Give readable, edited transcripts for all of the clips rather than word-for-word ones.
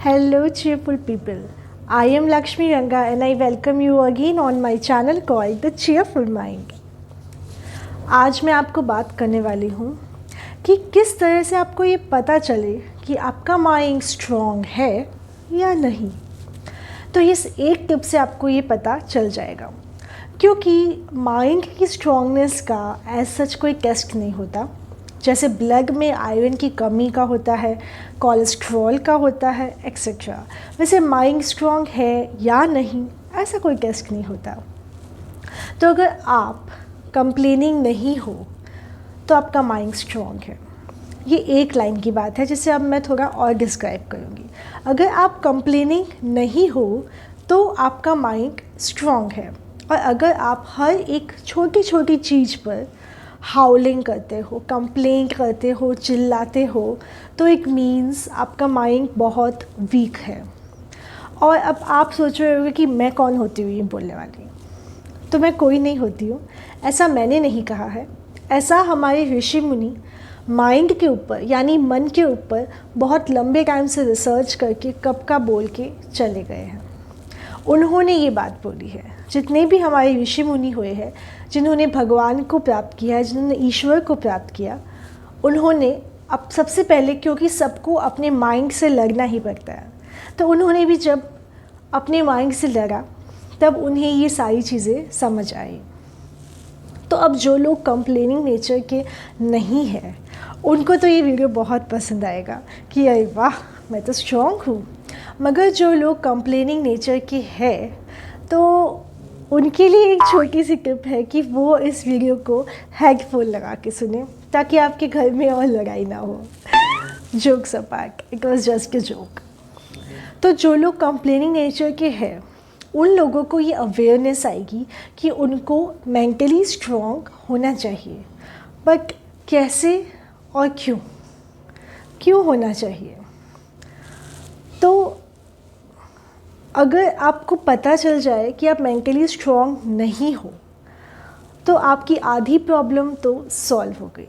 Hello, cheerful people. I am Lakshmi Ranga and I welcome you again on my channel called The Cheerful Mind. आज मैं आपको बात करने वाली हूँ कि किस तरह से आपको ये पता चले कि आपका माइंड स्ट्रॉन्ग है या नहीं। तो इस एक टिप से आपको ये पता चल जाएगा, क्योंकि माइंड की स्ट्रॉन्गनेस का एज सच कोई टेस्ट नहीं होता। जैसे ब्लड में आयरन की कमी का होता है, कोलेस्ट्रॉल का होता है, एक्सेट्रा। वैसे माइंड स्ट्रॉन्ग है या नहीं ऐसा कोई टेस्ट नहीं होता। तो अगर आप कंप्लेनिंग नहीं हो तो आपका माइंड स्ट्रॉन्ग है। ये एक लाइन की बात है जिसे अब मैं थोड़ा और डिस्क्राइब करूँगी। अगर आप कंप्लेनिंग नहीं हो तो आपका माइंड स्ट्रॉन्ग है, और अगर आप हर एक छोटी छोटी चीज़ पर हाउलिंग करते हो, कंप्लेंट करते हो, चिल्लाते हो, तो इट मीन्स आपका माइंड बहुत वीक है। और अब आप सोच रहे होंगे कि मैं कौन होती हूँ ये बोलने वाली। तो मैं कोई नहीं होती हूँ, ऐसा मैंने नहीं कहा है। ऐसा हमारे ऋषि मुनि माइंड के ऊपर यानी मन के ऊपर बहुत लंबे टाइम से रिसर्च करके कब का बोल के चले गए हैं। उन्होंने ये बात बोली है। जितने भी हमारे ऋषि मुनि हुए हैं, जिन्होंने भगवान को प्राप्त किया है, जिन्होंने ईश्वर को प्राप्त किया, उन्होंने अब सबसे पहले, क्योंकि सबको अपने माइंड से लड़ना ही पड़ता है, तो उन्होंने भी जब अपने माइंड से लड़ा तब उन्हें ये सारी चीज़ें समझ आई। तो अब जो लोग कंप्लेनिंग नेचर के नहीं हैं उनको तो ये वीडियो बहुत पसंद आएगा कि अरे वाह मैं तो स्ट्रॉन्ग हूँ। मगर जो लोग कंप्लेनिंग नेचर के हैं तो उनके लिए एक छोटी सी टिप है कि वो इस वीडियो को हेडफोन लगा के सुने, ताकि आपके घर में और लड़ाई ना हो। Jokes apart, it was just a joke. तो जो लोग कंप्लेनिंग नेचर के हैं उन लोगों को ये अवेयरनेस आएगी कि उनको मेंटली स्ट्रॉन्ग होना चाहिए। बट कैसे और क्यों होना चाहिए? तो अगर आपको पता चल जाए कि आप मेंटली स्ट्रॉन्ग नहीं हो तो आपकी आधी प्रॉब्लम तो सॉल्व हो गई।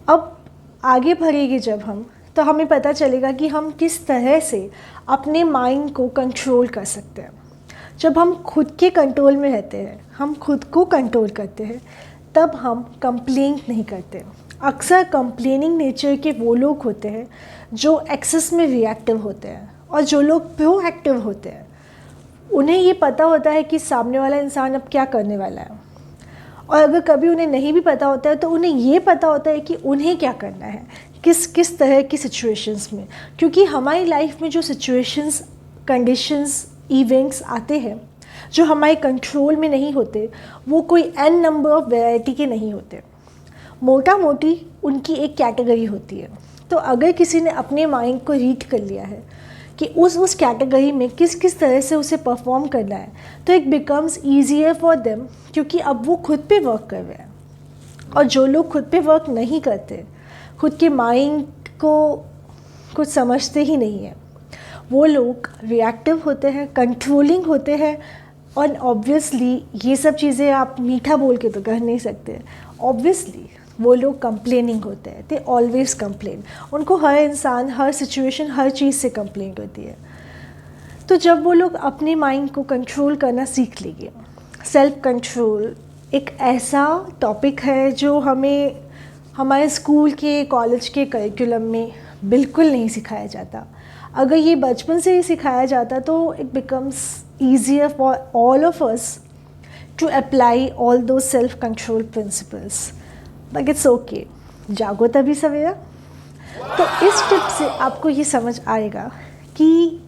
अब आगे बढ़ेंगे जब हम, तो हमें पता चलेगा कि हम किस तरह से अपने माइंड को कंट्रोल कर सकते हैं। जब हम खुद के कंट्रोल में रहते हैं, हम खुद को कंट्रोल करते हैं, तब हम कंप्लेंट नहीं करते। अक्सर कंप्लेनिंग नेचर के वो लोग होते हैं जो एक्सेस में रिएक्टिव होते हैं, और जो लोग प्रोएक्टिव होते हैं उन्हें ये पता होता है कि सामने वाला इंसान अब क्या करने वाला है। और अगर कभी उन्हें नहीं भी पता होता है तो उन्हें ये पता होता है कि उन्हें क्या करना है, किस तरह की सिचुएशंस में। क्योंकि हमारी लाइफ में जो सिचुएशंस, कंडीशंस, इवेंट्स आते हैं जो हमारे कंट्रोल में नहीं होते, वो कोई एन नंबर ऑफ वैरायटी के नहीं होते। मोटा मोटी उनकी एक कैटेगरी होती है। तो अगर किसी ने अपने माइंड को रीड कर लिया है कि उस कैटेगरी में किस तरह से उसे परफॉर्म करना है, तो it becomes easier for them, क्योंकि अब वो खुद पे वर्क कर रहे हैं। और जो लोग खुद पे वर्क नहीं करते, खुद के माइंड को कुछ समझते ही नहीं है, वो लोग रिएक्टिव होते हैं, कंट्रोलिंग होते हैं। और ऑब्वियसली ये सब चीज़ें आप मीठा बोल के तो कह नहीं सकते। ऑब्वियसली वो लोग कंप्लेनिंग होते हैं, दे ऑलवेज कंप्लेन। उनको हर इंसान, हर सिचुएशन, हर चीज़ से कंप्लेंट होती है। तो जब वो लोग अपने माइंड को कंट्रोल करना सीख लेंगे, सेल्फ कंट्रोल एक ऐसा टॉपिक है जो हमें हमारे स्कूल के, कॉलेज के करिकुलम में बिल्कुल नहीं सिखाया जाता। अगर ये बचपन से ही सिखाया जाता तो it becomes easier for all of us to apply all those self control principles. But it's okay, जागो तभी सवेरा। तो इस टिप से आपको ये समझ आएगा कि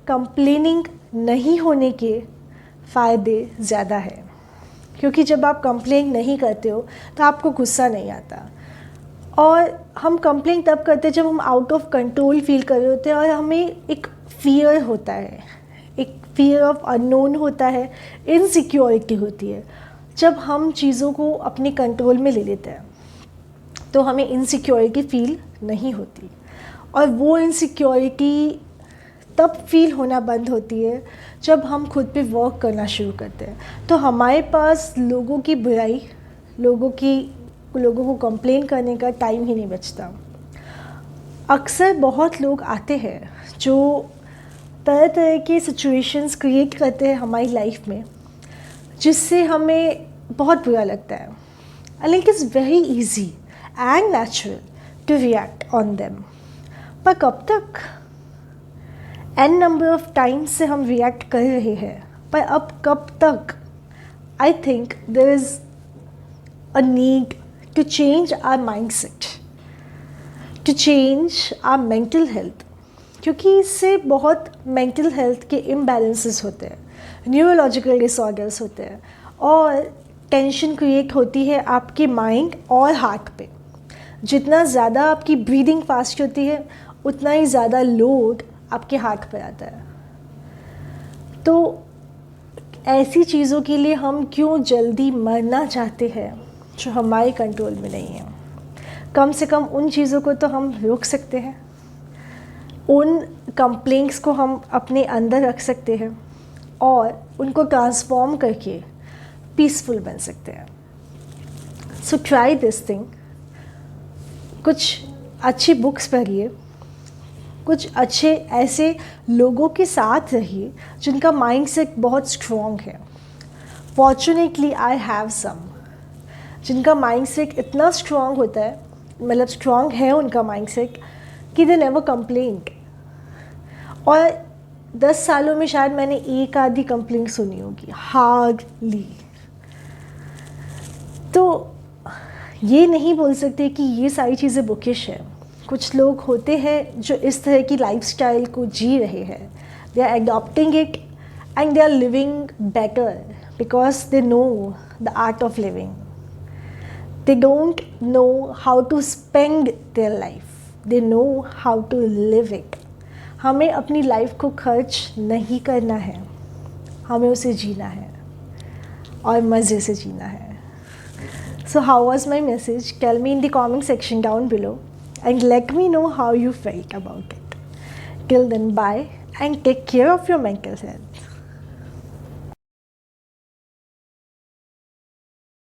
कंप्लेनिंग नहीं होने के फ़ायदे ज़्यादा है। क्योंकि जब आप कंप्लेन नहीं करते हो तो आपको गुस्सा नहीं आता। और हम कंप्लेन तब करते हैं जब हम आउट ऑफ कंट्रोल फील कर रहे होते हैं, और हमें एक फ़ियर होता है, एक फ़ियर ऑफ अननोन होता है, इनसिक्योरिटी होती है। जब हम चीज़ों को अपने कंट्रोल में ले लेते हैं तो हमें इनसिक्योरिटी फील नहीं होती। और वो इनसिक्योरिटी तब फील होना बंद होती है जब हम खुद पे वर्क करना शुरू करते हैं। तो हमारे पास लोगों की बुराई, लोगों को कंप्लेन करने का टाइम ही नहीं बचता। अक्सर बहुत लोग आते हैं जो तरह तरह के सिचुएशंस क्रिएट करते हैं हमारी लाइफ में, जिससे हमें बहुत बुरा लगता है। I think it's very easy and natural to react on them, पर कब तक? एन नंबर ऑफ टाइम्स से हम रिएक्ट कर रहे हैं, पर अब कब तक? I think there is a need to change our mindset, to change our mental health, क्योंकि इससे बहुत मेंटल हेल्थ के इम्बैलेंसेस होते हैं, न्यूरोलॉजिकल डिसऑर्डर्स होते हैं और टेंशन क्रिएट होती है आपके माइंड और हार्ट पे। जितना ज़्यादा आपकी ब्रीदिंग फास्ट होती है उतना ही ज़्यादा लोड आपके हार्ट पे आता है। तो ऐसी चीज़ों के लिए हम क्यों जल्दी मरना चाहते हैं जो हमारे कंट्रोल में नहीं है? कम से कम उन चीज़ों को तो हम रोक सकते हैं, उन कंप्लेंट्स को हम अपने अंदर रख सकते हैं और उनको ट्रांसफॉर्म करके पीसफुल बन सकते हैं। So try this thing. कुछ अच्छी बुक्स पढ़िए, कुछ अच्छे ऐसे लोगों के साथ रहिए जिनका माइंडसेट बहुत स्ट्रॉन्ग है। फॉर्चुनेटली आई हैव सम जिनका माइंडसेट इतना स्ट्रॉन्ग होता है, मतलब स्ट्रॉन्ग है उनका माइंडसेट कि दे नेवर कंप्लेंट। और 10 सालों में शायद मैंने एक आधी कंप्लेंट सुनी होगी, हार्डली। तो ये नहीं बोल सकते कि ये सारी चीज़ें बुकिश है। कुछ लोग होते हैं जो इस तरह की लाइफस्टाइल को जी रहे हैं, they are adopting it and they are living better because they know the art of living. They don't know how to spend their life, they know how to live it. हमें अपनी life को खर्च नहीं करना है, हमें उसे जीना है और मज़े से जीना है। So how was my message? Tell me in the comment section down below and let me know how you felt about it. Till then, bye and take care of your mental health.